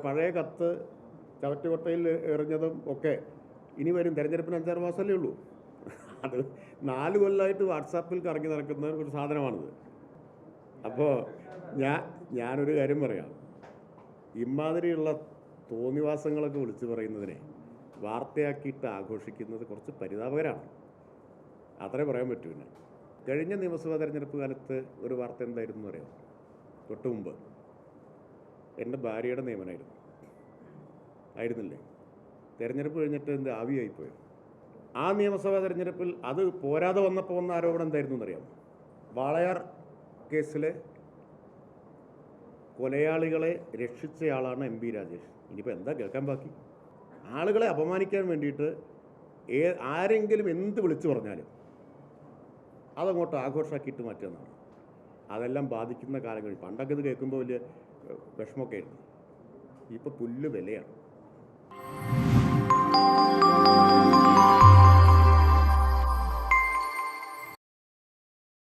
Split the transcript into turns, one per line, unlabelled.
പഴയ കത്ത് ചവറ്റുകൊട്ടയിൽ എറിഞ്ഞതും ഒക്കെ ഇനി വരും. തെരഞ്ഞെടുപ്പിന് 5-6 മാസമല്ലേ ഉള്ളൂ. അത് 4 കൊല്ലമായിട്ട് വാട്സാപ്പിൽ കറങ്ങി നടക്കുന്ന ഒരു സാധനമാണിത്. അപ്പോൾ ഞാനൊരു കാര്യം പറയാം. ഇമാതിരിയുള്ള തോന്നിവാസങ്ങളൊക്കെ വിളിച്ചു പറയുന്നതിനെ വാർത്തയാക്കിയിട്ട് ആഘോഷിക്കുന്നത് കുറച്ച് പരിതാപകരമാണ്. അത്രേ പറയാൻ പറ്റൂ. പിന്നെ കഴിഞ്ഞ നിയമസഭാ തെരഞ്ഞെടുപ്പ് കാലത്ത് ഒരു വാർത്ത എന്തായിരുന്നു അറിയാം? തൊട്ട് മുമ്പ് എൻ്റെ ഭാര്യയുടെ നിയമനമായിരുന്നു. ആയിരുന്നില്ലേ? തെരഞ്ഞെടുപ്പ് കഴിഞ്ഞിട്ട് എൻ്റെ ആവിയായിപ്പോയി. ആ നിയമസഭാ തെരഞ്ഞെടുപ്പിൽ അത് പോരാതെ വന്നപ്പോൾ വന്ന ആരോപണം എന്തായിരുന്നു എന്നറിയാം? വാളയാർ കേസിലെ കൊലയാളികളെ രക്ഷിച്ചയാളാണ് എം പി രാജേഷ്. ഇനിയിപ്പോൾ എന്താ കേൾക്കാൻ ബാക്കി? ആളുകളെ അപമാനിക്കാൻ വേണ്ടിയിട്ട് ആരെങ്കിലും എന്ത് വിളിച്ചു പറഞ്ഞാലും അതങ്ങോട്ട് ആഘോഷമാക്കിയിട്ട് മാറ്റുന്നതാണ്. അതെല്ലാം ബാധിക്കുന്ന കാലം കഴിഞ്ഞു. പണ്ടൊക്കെ ഇത് കേൾക്കുമ്പോൾ വലിയ വിഷമമൊക്കെ ആയിരുന്നു. ഇപ്പോൾ പുല്ല് വിലയാണ്.